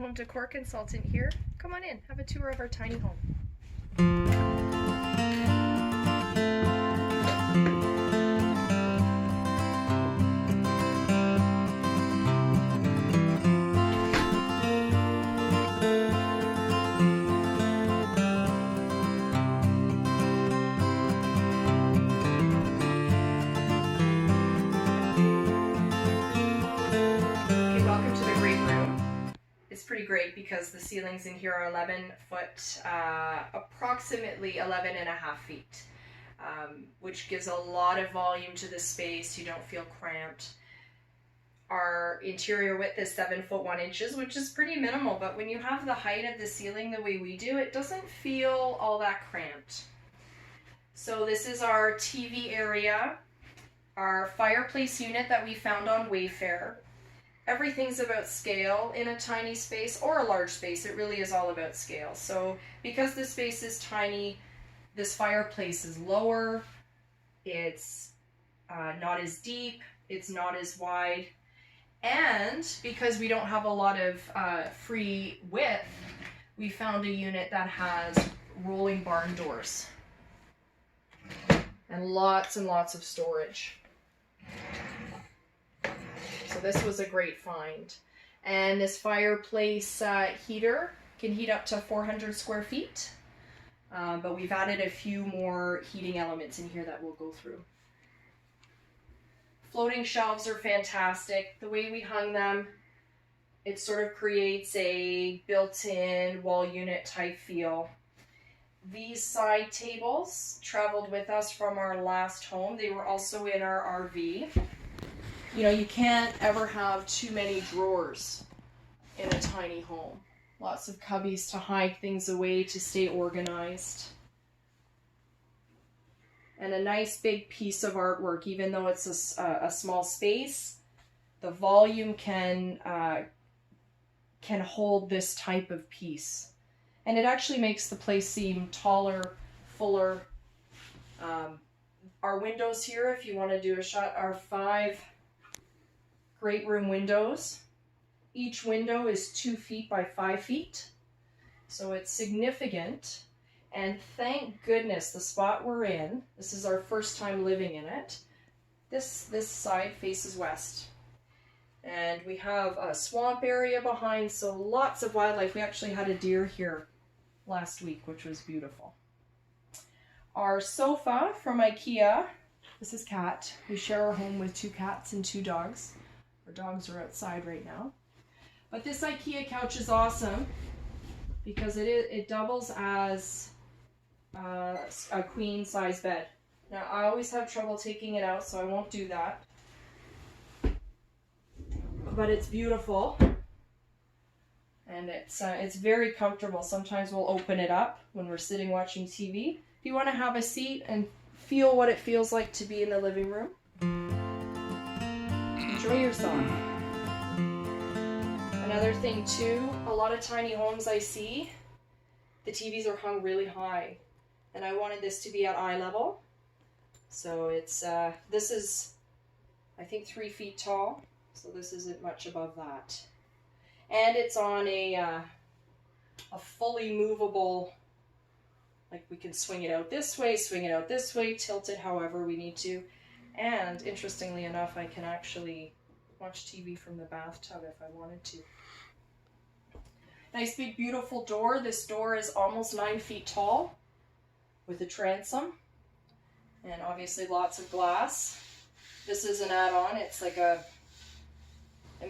home decor consultant here. Come on in, have a tour of our tiny home. It's pretty great because the ceilings in here are 11 foot, approximately 11 and a half feet, which gives a lot of volume to the space. You don't feel cramped. Our interior width is 7 foot 1 inches, which is pretty minimal, but when you have the height of the ceiling the way we do, it doesn't feel all that cramped. So this is our TV area, our fireplace unit that we found on Wayfair. Everything's about scale in a tiny space or a large space. It really is all about scale. So because the space is tiny, this fireplace is lower, it's not as deep, it's not as wide. And because we don't have a lot of free width, we found a unit that has rolling barn doors and lots of storage. So this was a great find. And this fireplace heater can heat up to 400 square feet. But we've added a few more heating elements in here that we'll go through. Floating shelves are fantastic. The way we hung them, it sort of creates a built-in wall unit type feel. These side tables traveled with us from our last home. They were also in our RV. You know, you can't ever have too many drawers in a tiny home. Lots of cubbies to hide things away, to stay organized. And a nice big piece of artwork, even though it's a small space, the volume can hold this type of piece. And it actually makes the place seem taller, fuller. Our windows here, if you want to do a shot, are 5 great room windows. Each window is 2 feet by 5 feet, so it's significant. And thank goodness the spot we're in, this is our first time living in it, this side faces west. And we have a swamp area behind, so lots of wildlife. We actually had a deer here last week, which was beautiful. Our sofa from IKEA, this is Kat. We share our home with 2 cats and 2 dogs. Our dogs are outside right now. But this IKEA couch is awesome because it doubles as a queen size bed. Now I always have trouble taking it out, so I won't do that. But it's beautiful. And it's very comfortable. Sometimes we'll open it up when we're sitting watching TV. If you want to have a seat and feel what it feels like to be in the living room, enjoy yourself. Another thing too, a lot of tiny homes I see, the TVs are hung really high, and I wanted this to be at eye level. So it's this is, I think, 3 feet tall, so this isn't much above that. And it's on a fully movable, like we can swing it out this way, tilt it however we need to. And interestingly enough, I can actually watch TV from the bathtub if I wanted to. Nice big beautiful door. This door is almost 9 feet tall with a transom. And obviously lots of glass. This is an add-on. It's like it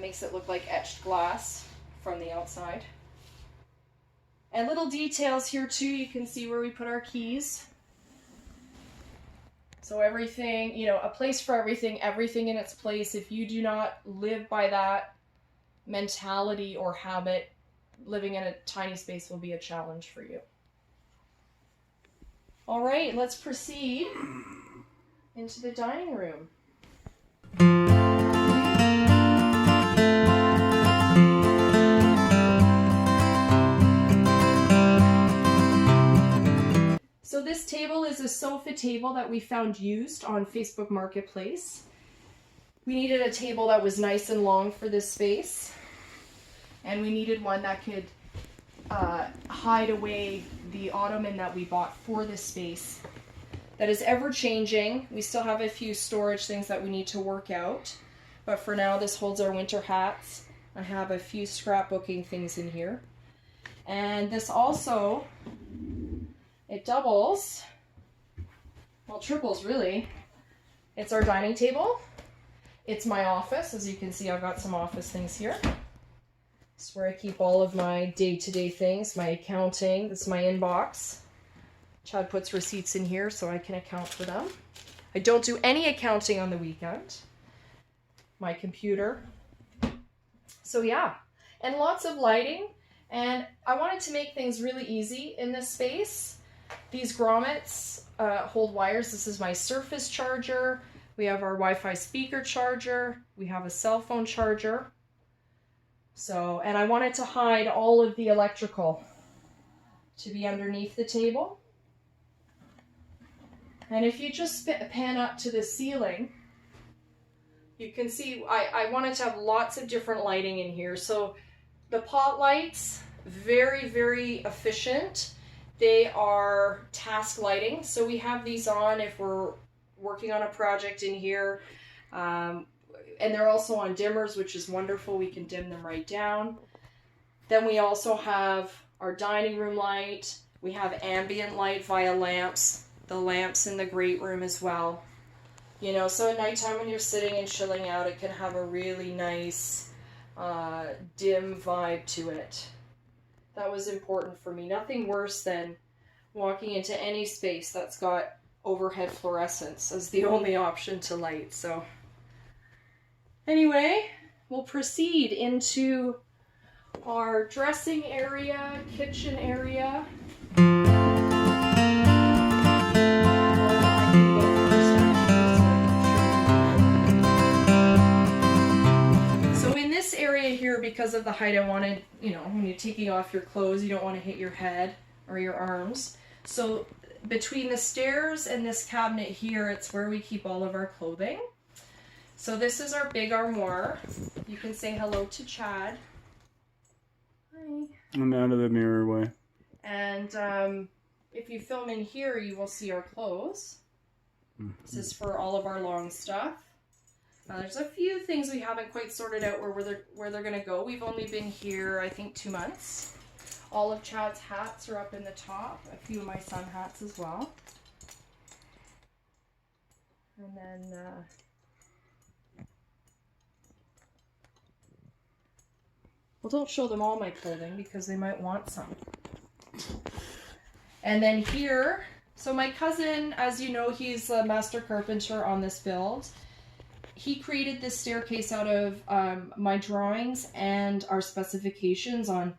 makes it look like etched glass from the outside. And little details here too. You can see where we put our keys. So everything, you know, a place for everything, everything in its place. If you do not live by that mentality or habit, living in a tiny space will be a challenge for you. All right, let's proceed into the dining room. So this table is a sofa table that we found used on Facebook Marketplace. We needed a table that was nice and long for this space. And we needed one that could hide away the ottoman that we bought for this space. That is ever changing. We still have a few storage things that we need to work out. But for now, this holds our winter hats. I have a few scrapbooking things in here. And this also, it doubles, well, triples really. It's our dining table. It's my office. As you can see, I've got some office things here. This is where I keep all of my day-to-day things, my accounting. This is my inbox. Chad puts receipts in here so I can account for them. I don't do any accounting on the weekend. My computer. So yeah, and lots of lighting. And I wanted to make things really easy in this space. These grommets hold wires. This is my Surface charger. We have our Wi-Fi speaker charger. We have a cell phone charger. So, and I wanted to hide all of the electrical to be underneath the table. And if you just pan up to the ceiling, you can see I wanted to have lots of different lighting in here. So the pot lights, very, very efficient. They are task lighting. So we have these on if we're working on a project in here. And they're also on dimmers, which is wonderful. We can dim them right down. Then we also have our dining room light. We have ambient light via lamps. The lamps in the great room as well. You know, so at nighttime when you're sitting and chilling out, it can have a really nice dim vibe to it. That was important for me. Nothing worse than walking into any space that's got overhead fluorescence as the only option to light. So anyway, we'll proceed into our dressing area, kitchen area. Area here, because of the height, I wanted, you know, when you're taking off your clothes, you don't want to hit your head or your arms. So between the stairs and this cabinet here, it's where we keep all of our clothing. So this is our big armoire. You can say hello to Chad. Hi. I'm out of the mirror way. And if you film in here, you will see our clothes. This is for all of our long stuff. There's a few things we haven't quite sorted out where they're going to go. We've only been here, I think, 2 months. All of Chad's hats are up in the top. A few of my son hats as well. And then well, don't show them all my clothing because they might want some. And then here, so my cousin, as you know, he's a master carpenter on this build. He created this staircase out of my drawings and our specifications on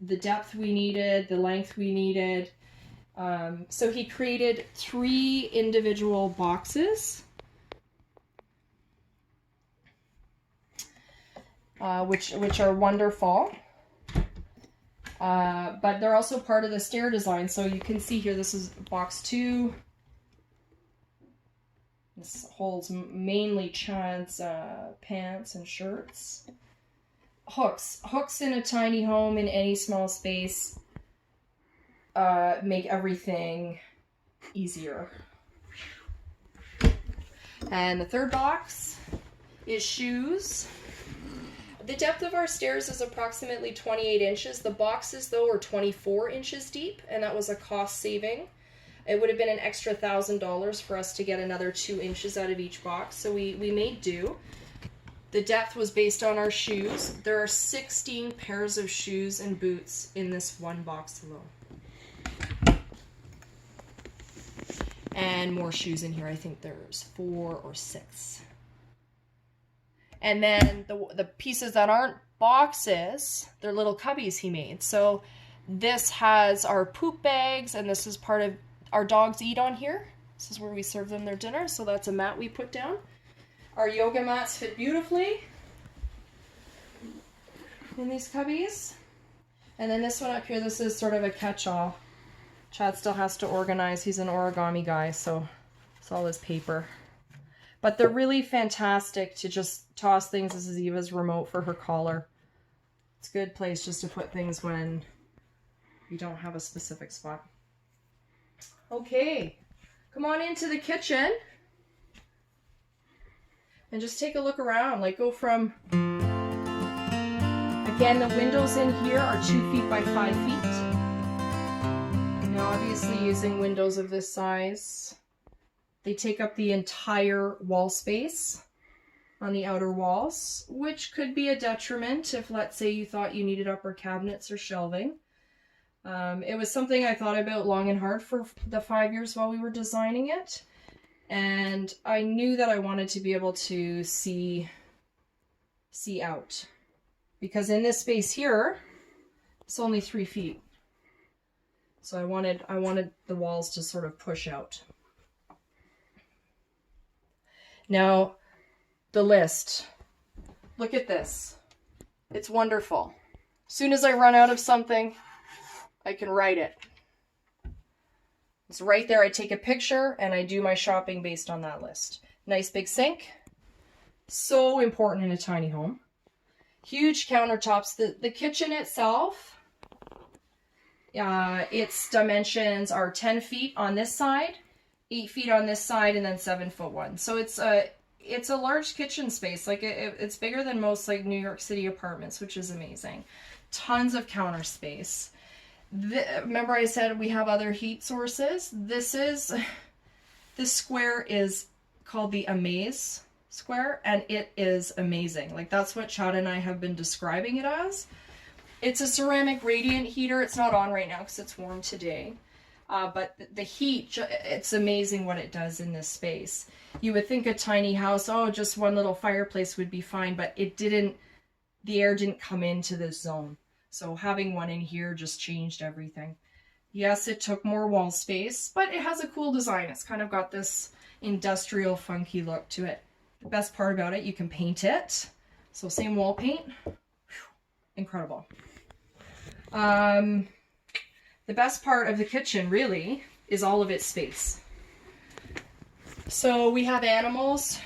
the depth we needed, the length we needed. So he created 3 individual boxes, which are wonderful. But they're also part of the stair design. So you can see here, this is box 2. This holds mainly Chad's pants and shirts. Hooks. Hooks in a tiny home, in any small space, make everything easier. And the third box is shoes. The depth of our stairs is approximately 28 inches. The boxes, though, are 24 inches deep, and that was a cost saving. It would have been an extra $1,000 for us to get another 2 inches out of each box, so we made do. The depth was based on our shoes. There are 16 pairs of shoes and boots in this one box alone. And more shoes in here. I think there's 4 or 6. And then the pieces that aren't boxes, they're little cubbies he made. So this has our poop bags, and this is part of our dogs eat on here. This is where we serve them their dinner, so that's a mat we put down. Our yoga mats fit beautifully in these cubbies. And then this one up here, this is sort of a catch-all. Chad still has to organize. He's an origami guy, so it's all his paper. But they're really fantastic to just toss things. This is Eva's remote for her collar. It's a good place just to put things when you don't have a specific spot. Okay, come on into the kitchen and just take a look around. Like go from, again, the windows in here are 2 feet by 5 feet. Now obviously using windows of this size, they take up the entire wall space on the outer walls, which could be a detriment if, let's say, you thought you needed upper cabinets or shelving. It was something I thought about long and hard for the 5 years while we were designing it. And I knew that I wanted to be able to see out. Because in this space here, it's only 3 feet. So I wanted the walls to sort of push out. Now, the list. Look at this. It's wonderful. As soon as I run out of something, I can write it. It's right there. I take a picture and I do my shopping based on that list. Nice big sink. So important in a tiny home. Huge countertops. The kitchen itself, its dimensions are 10 feet on this side, 8 feet on this side, and then 7 foot one. So it's a large kitchen space. Like it's bigger than most like New York City apartments, which is amazing. Tons of counter space. Remember I said we have other heat sources? This square is called the Amaze square, and it is amazing. Like that's what Chad and I have been describing it as. It's a ceramic radiant heater. It's not on right now because it's warm today. But the heat, it's amazing what it does in this space. You would think a tiny house, oh, just one little fireplace would be fine, but it didn't, the air didn't come into this zone. So having one in here just changed everything. Yes, it took more wall space, but it has a cool design. It's kind of got this industrial funky look to it. The best part about it, you can paint it. So same wall paint. Whew, incredible. The best part of the kitchen really is all of its space. So we have animals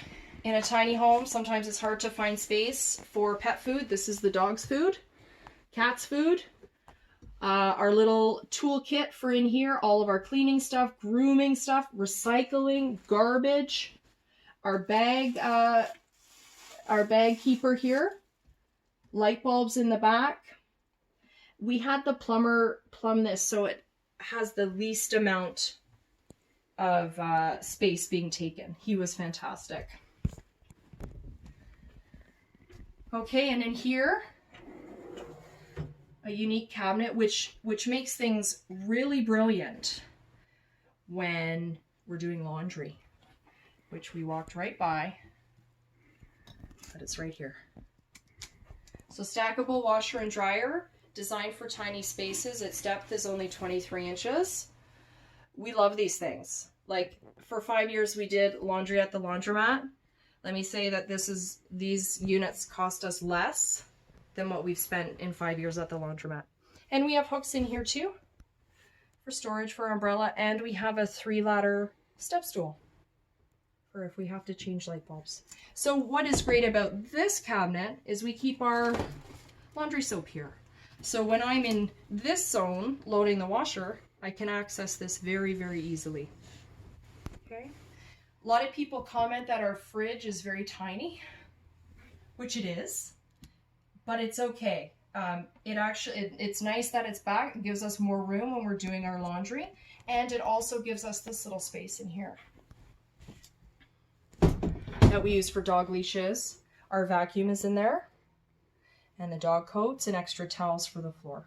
in a tiny home. Sometimes it's hard to find space for pet food. This is the dog's food, cat's food. Our little toolkit for in here, all of our cleaning stuff, grooming stuff, recycling, garbage, our bag keeper here, light bulbs in the back. We had the plumber plumb this so it has the least amount of space being taken. He was fantastic. Okay, and in here, a unique cabinet which makes things really brilliant when we're doing laundry, which we walked right by, but it's right here. So stackable washer and dryer, designed for tiny spaces. Its depth is only 23 inches. We love these things. Like for 5 years we did laundry at the laundromat. Let me say that these units cost us less than what we've spent in 5 years at the laundromat. And we have hooks in here too for storage for umbrella, and we have a 3-ladder step stool for if we have to change light bulbs. So what is great about this cabinet is we keep our laundry soap here. So when I'm in this zone loading the washer, I can access this very, very easily. Okay. A lot of people comment that our fridge is very tiny, which it is, but it's okay. It's nice that it's back. It gives us more room when we're doing our laundry, and it also gives us this little space in here that we use for dog leashes. Our vacuum is in there, and the dog coats and extra towels for the floor.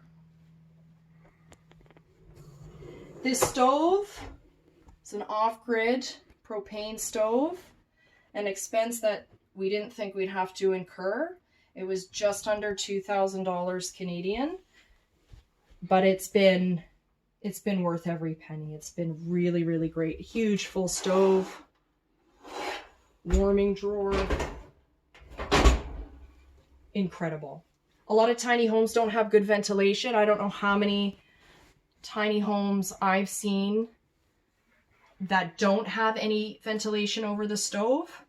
This stove is an off-grid propane stove, an expense that we didn't think we'd have to incur. It was just under $2,000 Canadian, but it's been worth every penny. It's been really, really great. Huge full stove, warming drawer, incredible. A lot of tiny homes don't have good ventilation. I don't know how many tiny homes I've seen that don't have any ventilation over the stove.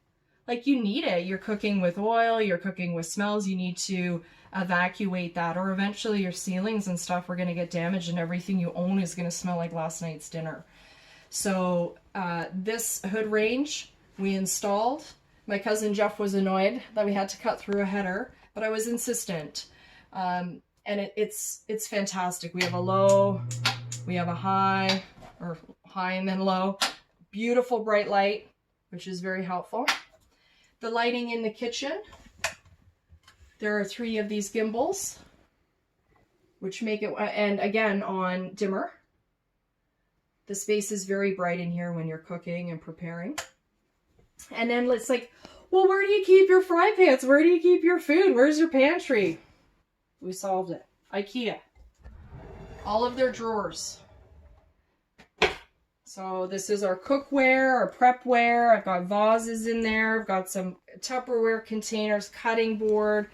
Like, you need it. You're cooking with oil, you're cooking with smells. You need to evacuate that, or eventually your ceilings and stuff are going to get damaged and everything you own is going to smell like last night's dinner. So this hood range we installed. My cousin Jeff was annoyed that we had to cut through a header, but I was insistent. And it's fantastic. We have a low, we have a high, or high and then low. Beautiful bright light, which is very helpful. The lighting in the kitchen, there are 3 of these gimbals, which make it, and again on dimmer. The space is very bright in here when you're cooking and preparing. And then it's like, well, where do you keep your fry pans? Where do you keep your food? Where's your pantry? We solved it. IKEA. All of their drawers. So this is our cookware, our prepware. I've got vases in there. I've got some Tupperware containers, cutting board,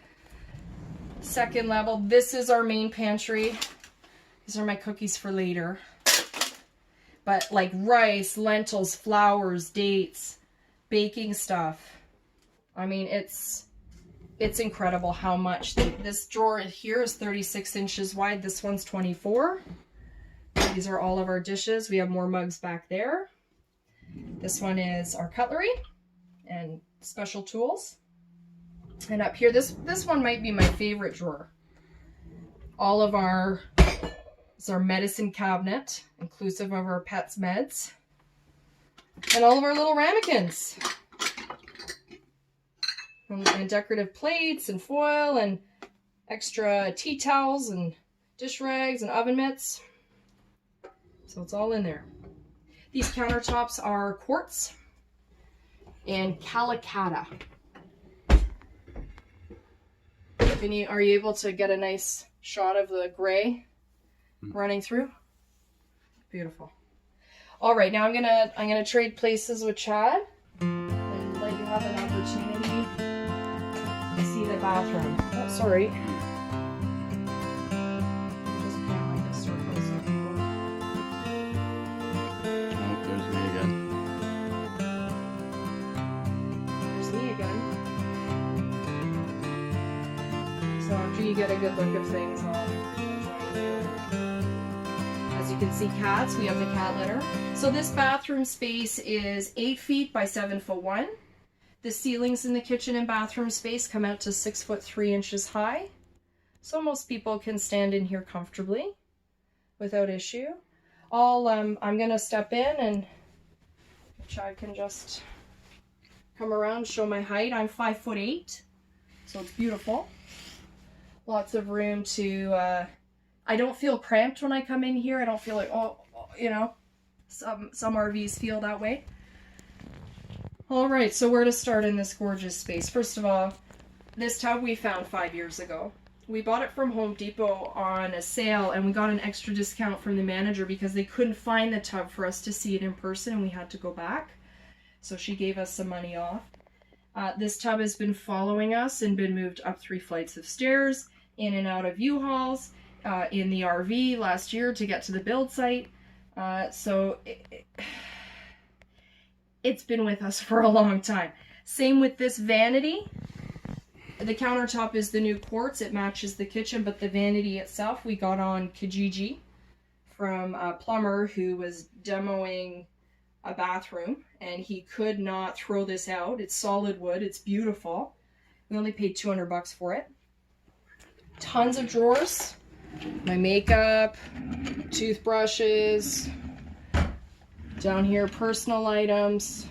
second level. This is our main pantry. These are my cookies for later. But like rice, lentils, flours, dates, baking stuff. I mean, it's incredible how much. This drawer here is 36 inches wide. This one's 24. These are all of our dishes. We have more mugs back there. This one is our cutlery and special tools. And up here, this one might be my favorite drawer. All of our, it's our medicine cabinet, inclusive of our pets' meds. And all of our little ramekins. And decorative plates and foil and extra tea towels and dish rags and oven mitts. So it's all in there. These countertops are quartz and Calicut. Are you able to get a nice shot of the gray running through? Beautiful. All right, now I'm gonna trade places with Chad and let you have an opportunity to see the bathroom. Oh, sorry. There's me again. There's me again. So after you get a good look of things, I'll join you. As you can see, cats, we have the cat litter. So this bathroom space is 8 feet by 7'1". The ceilings in the kitchen and bathroom space come out to 6'3" high. So most people can stand in here comfortably without issue. I'm gonna step in and Chad can just come around, show my height. I'm 5'8", so it's beautiful. Lots of room to, I don't feel cramped when I come in here. I don't feel like, some RVs feel that way. All right, so where to start in this gorgeous space? First of all, this tub we found 5 years ago. We bought it from Home Depot on a sale, and we got an extra discount from the manager because they couldn't find the tub for us to see it in person, and we had to go back. So she gave us some money off. This tub has been following us and been moved up 3 flights of stairs, in and out of U-Hauls, in the RV last year to get to the build site. So it's been with us for a long time. Same with this vanity. The countertop is the new quartz. It matches the kitchen, but the vanity itself we got on Kijiji from a plumber who was demoing a bathroom, and he could not throw this out. It's solid wood. It's beautiful. We only paid $200 for it. Tons of drawers. My makeup, toothbrushes. Down here, personal items.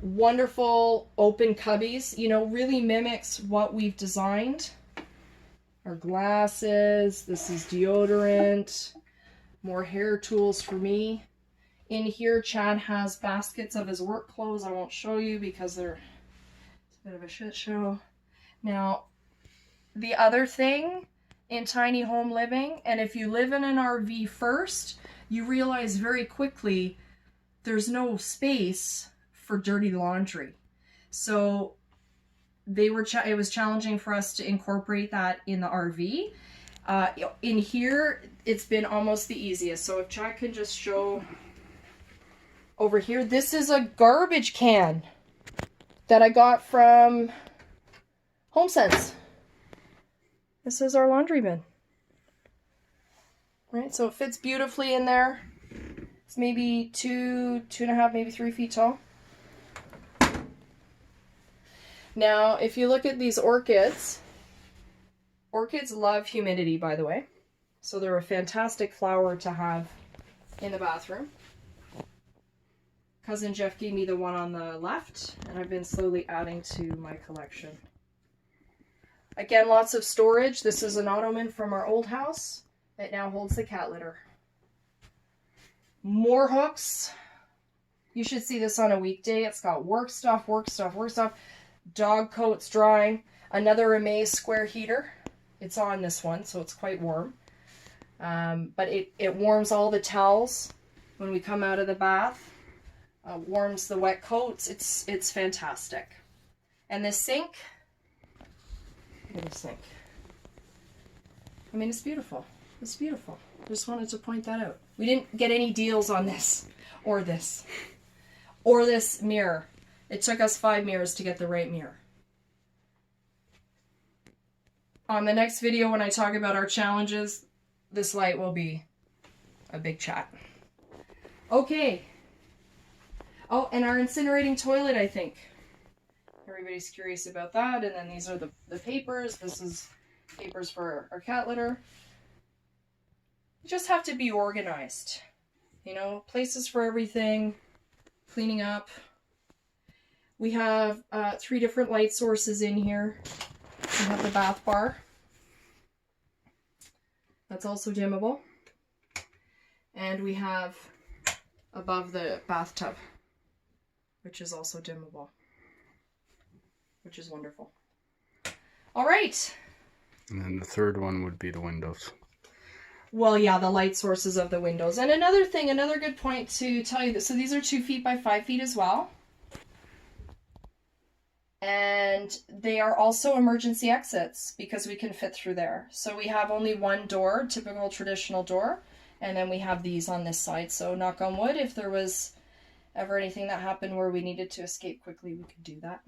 Wonderful open cubbies, really mimics what we've designed. Our glasses, this is deodorant, more hair tools for me. In here, Chad has baskets of his work clothes. I won't show you because it's a bit of a shit show. Now, the other thing in tiny home living, and if you live in an RV first, you realize very quickly there's no space for dirty laundry. So it was challenging for us to incorporate that in the RV. In here, it's been almost the easiest. So if Chad can just show over here, this is a garbage can that I got from HomeSense. This is our laundry bin. Right, so it fits beautifully in there. It's maybe 2.5, maybe 3 feet tall. Now, if you look at these orchids, orchids love humidity, by the way. So they're a fantastic flower to have in the bathroom. Cousin Jeff gave me the one on the left, and I've been slowly adding to my collection. Again, lots of storage. This is an ottoman from our old house. It now holds the cat litter. More hooks. You should see this on a weekday. It's got work stuff, work stuff, work stuff. Dog coats drying. Another Amaze square heater. It's on this one, so it's quite warm. But it warms all the towels when we come out of the bath. Warms the wet coats. It's fantastic. And this sink. Look at the sink. I mean, it's beautiful. It's beautiful. Just wanted to point that out. We didn't get any deals on this or this mirror. It took us 5 mirrors to get the right mirror. On the next video, when I talk about our challenges, this light will be a big chat. Okay. Oh, and our incinerating toilet, I think. Everybody's curious about that. And then these are the papers. This is papers for our cat litter. You just have to be organized. You know, places for everything. Cleaning up. We have 3 different light sources in here. We have the bath bar. That's also dimmable. And we have above the bathtub, which is also dimmable, which is wonderful. All right. And then the third one would be the windows. Well, yeah, the light sources of the windows. And another thing, another good point to tell you that, so these are 2 feet by 5 feet as well. And they are also emergency exits because we can fit through there. So we have only one door, typical traditional door. And then we have these on this side. So knock on wood, if there was ever anything that happened where we needed to escape quickly, we could do that.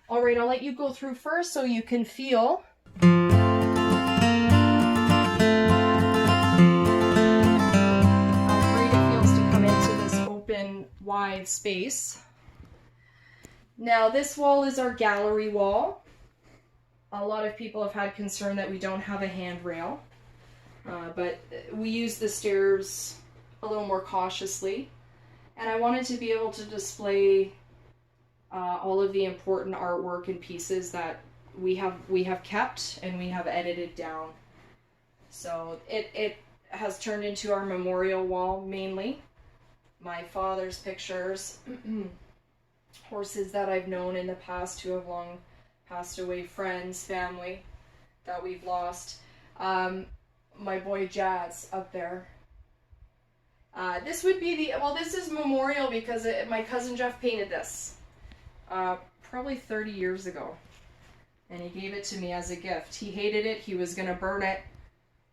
All right, I'll let you go through first so you can feel. How great it feels to come into this open, wide space. Now, this wall is our gallery wall. A lot of people have had concern that we don't have a handrail, but we use the stairs a little more cautiously. And I wanted to be able to display all of the important artwork and pieces that we have kept and we have edited down. So it has turned into our memorial wall mainly. My father's pictures, horses that I've known in the past who have long passed away, friends, family that we've lost. My boy Jazz up there. This would be this is memorial because my cousin Jeff painted this probably 30 years ago. And he gave it to me as a gift. He hated it. He was going to burn it.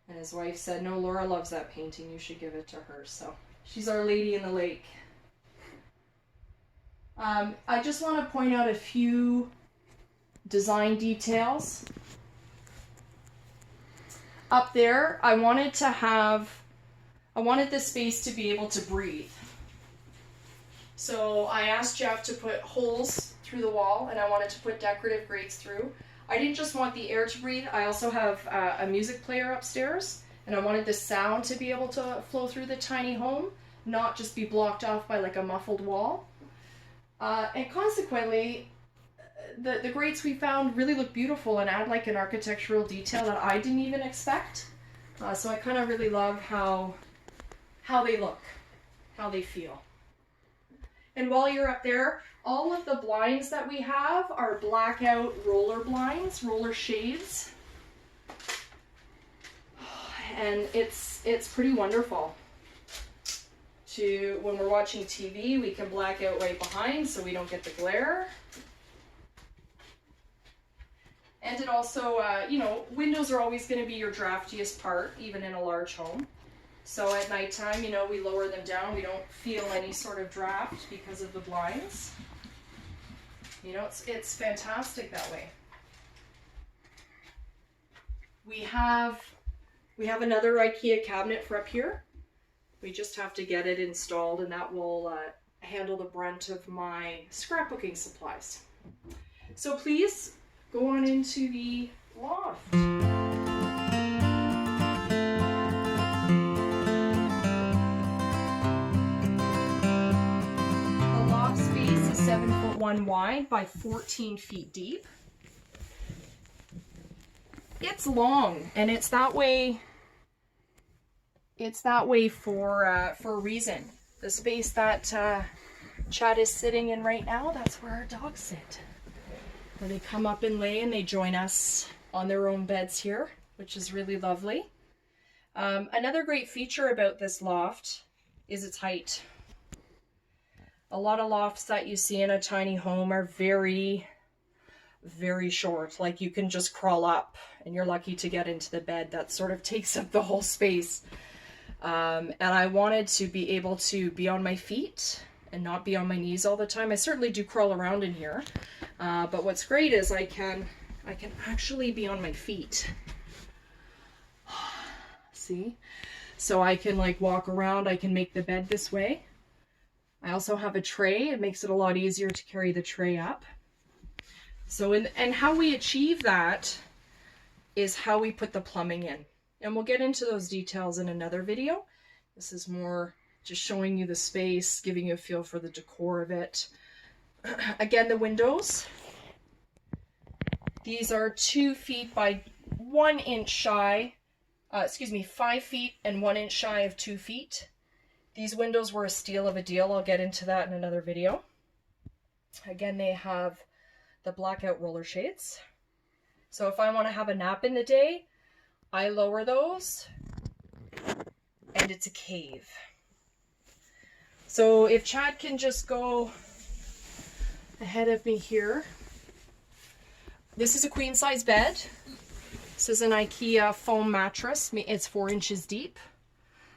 And his wife said, no, Laura loves that painting. You should give it to her. So she's Our Lady in the Lake. I just want to point out a few design details. Up there, I wanted this space to be able to breathe. So I asked Jeff to put holes through the wall, and I wanted to put decorative grates through. I didn't just want the air to breathe, I also have a music player upstairs, and I wanted the sound to be able to flow through the tiny home, not just be blocked off by like a muffled wall. And consequently, the grates we found really look beautiful and add like an architectural detail that I didn't even expect. So I kind of really love how they look, how they feel. And while you're up there, all of the blinds that we have are blackout roller blinds, roller shades. And it's pretty wonderful. When we're watching TV, we can black out right behind so we don't get the glare. And it also, windows are always going to be your draftiest part, even in a large home. So at nighttime, we lower them down. We don't feel any sort of draft because of the blinds. It's fantastic that way. We have another IKEA cabinet for up here. We just have to get it installed, and that will handle the brunt of my scrapbooking supplies. So please go on into the loft. The loft space is 7'1" wide by 14 feet deep. It's long, and it's that way. It's that way for a reason. The space that Chad is sitting in right now, that's where our dogs sit. Where they come up and lay, and they join us on their own beds here, which is really lovely. Another great feature about this loft is its height. A lot of lofts that you see in a tiny home are very, very short. Like you can just crawl up and you're lucky to get into the bed. That sort of takes up the whole space. And I wanted to be able to be on my feet and not be on my knees all the time. I certainly do crawl around in here. But what's great is I can actually be on my feet. See? So I can like walk around. I can make the bed this way. I also have a tray. It makes it a lot easier to carry the tray up. So, and how we achieve that is how we put the plumbing in. And we'll get into those details in another video. This is more just showing you the space, giving you a feel for the decor of it. Again, the windows. These are 2 feet by 1 inch shy. 5 feet and 1 inch shy of 2 feet. These windows were a steal of a deal. I'll get into that in another video. Again, they have the blackout roller shades. So if I want to have a nap in the day, I lower those and it's a cave. So if Chad can just go ahead of me here. This is a queen size bed. This is an IKEA foam mattress. It's 4 inches deep.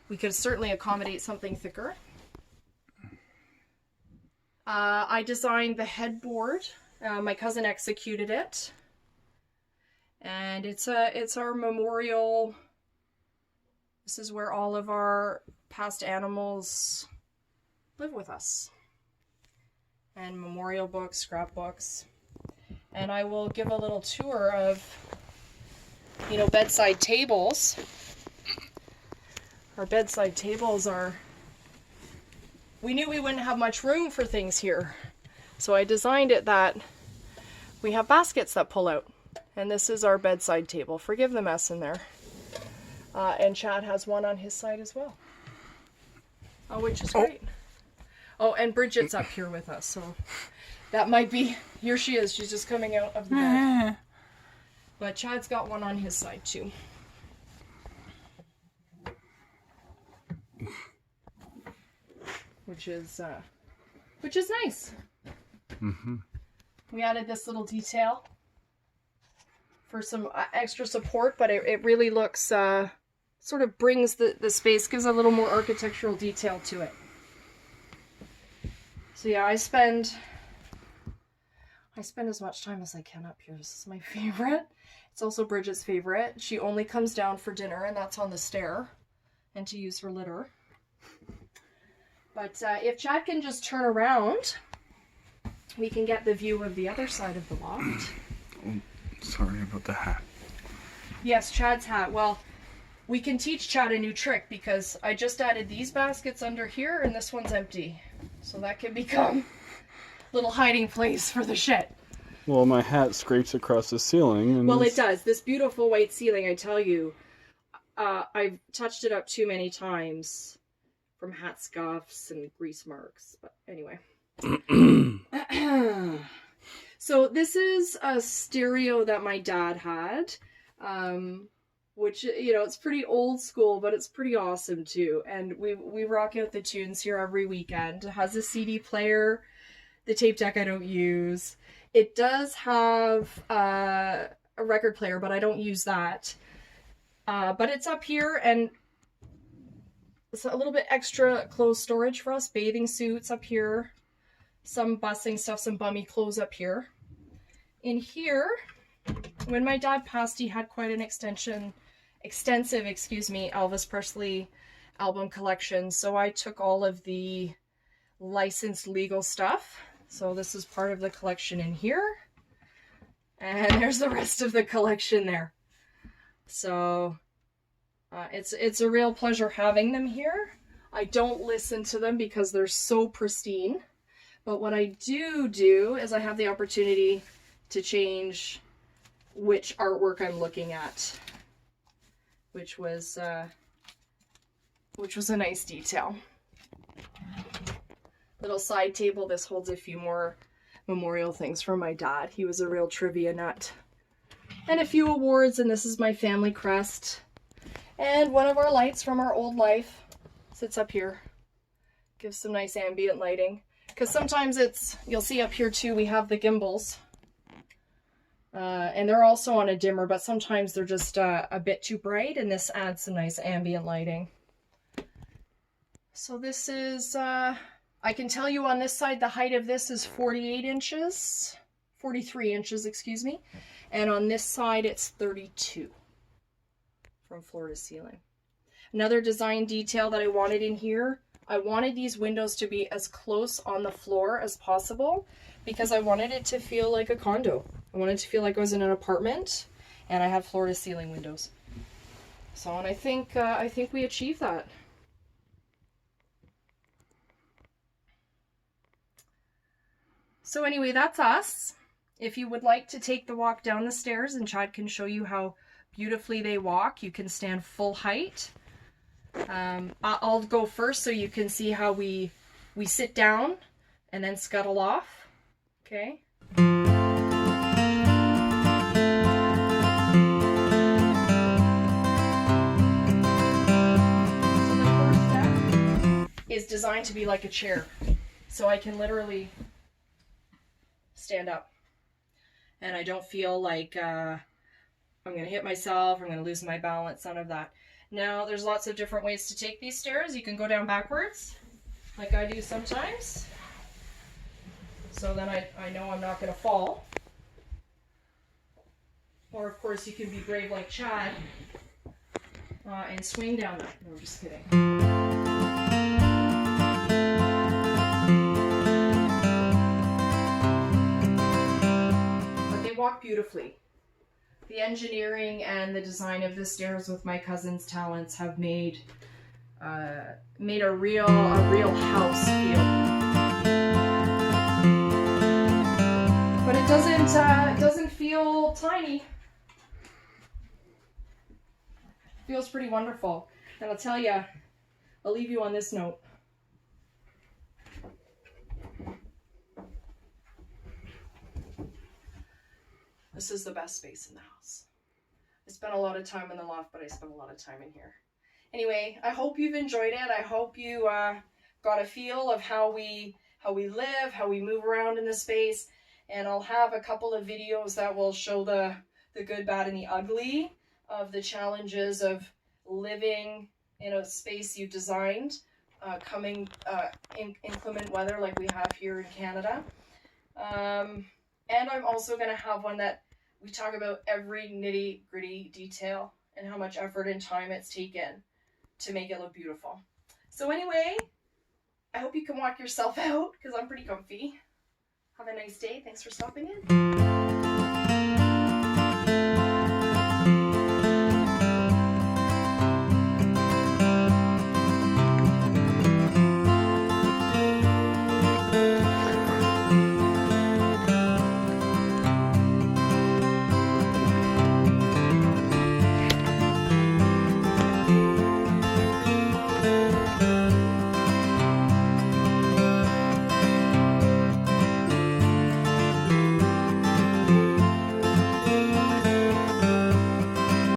We could certainly accommodate something thicker. I designed the headboard. My cousin executed it. And it's our memorial. This is where all of our past animals live with us. And memorial books, scrapbooks. And I will give a little tour of, bedside tables. Our bedside tables we knew we wouldn't have much room for things here. So I designed it that we have baskets that pull out. And this is our bedside table. Forgive the mess in there. And Chad has one on his side as well. Which is great. Oh, and Bridget's up here with us. So that might be, here she is. She's just coming out of the bed. But Chad's got one on his side too. Which is nice. Mm-hmm. We added this little detail for some extra support, but it really looks, sort of brings the space, gives a little more architectural detail to it. So yeah, I spend as much time as I can up here. This is my favorite. It's also Bridget's favorite. She only comes down for dinner, and that's on the stair, and to use her litter. But if Chad can just turn around, we can get the view of the other side of the loft. Oh, sorry about the hat. Yes, Chad's hat. Well, we can teach Chad a new trick because I just added these baskets under here and this one's empty. So that can become a little hiding place for the shit. Well, my hat scrapes across the ceiling. And well, it does. This beautiful white ceiling, I tell you, I've touched it up too many times. From hat scuffs and grease marks. But anyway. So this is a stereo that my dad had. Which, it's pretty old school, but it's pretty awesome too. And we rock out the tunes here every weekend. It has a CD player. The tape deck I don't use. It does have a record player, but I don't use that. But it's up here and it's a little bit extra clothes storage for us. Bathing suits up here. Some busing stuff, some bummy clothes up here. In here, when my dad passed, he had quite an extensive, Elvis Presley album collection. So I took all of the licensed legal stuff. So this is part of the collection in here. And there's the rest of the collection there. So it's a real pleasure having them here. I don't listen to them because they're so pristine. But what I do is I have the opportunity to change which artwork I'm looking at, which was a nice detail. Little side table. This holds a few more memorial things from my dad. He was a real trivia nut. And a few awards, and this is my family crest. And one of our lights from our old life sits up here. Gives some nice ambient lighting. Because sometimes you'll see up here too, we have the gimbals. And they're also on a dimmer, but sometimes they're just a bit too bright, and this adds some nice ambient lighting. So this is, I can tell you on this side, the height of this is 43 inches, excuse me. And on this side, it's 32 from floor to ceiling. Another design detail that I wanted in here, I wanted these windows to be as close on the floor as possible because I wanted it to feel like a condo. I wanted it to feel like I was in an apartment, and I have floor to ceiling windows. So, and I think we achieved that. So anyway, that's us. If you would like to take the walk down the stairs, and Chad can show you how beautifully they walk, you can stand full height. I'll go first so you can see how we sit down and then scuttle off. Okay. So the first step is designed to be like a chair. So I can literally stand up. And I don't feel like I'm going to hit myself, I'm going to lose my balance, none of that. Now, there's lots of different ways to take these stairs. You can go down backwards, like I do sometimes. So then I know I'm not going to fall. Or, of course, you can be brave like Chad and swing down that. No, I'm just kidding. But they walk beautifully. The engineering and the design of the stairs with my cousin's talents have made a real house feel. But it doesn't feel tiny. It feels pretty wonderful. And I'll tell you, I'll leave you on this note. This is the best space in the house. I spent a lot of time in the loft, but I spent a lot of time in here. Anyway, I hope you've enjoyed it. I hope you got a feel of how we live, how we move around in this space. And I'll have a couple of videos that will show the good, bad, and the ugly of the challenges of living in a space you've designed, coming in inclement weather like we have here in Canada. And I'm also going to have one that we talk about every nitty-gritty detail and how much effort and time it's taken to make it look beautiful. So anyway, I hope you can walk yourself out because I'm pretty comfy. Have a nice day. Thanks for stopping in.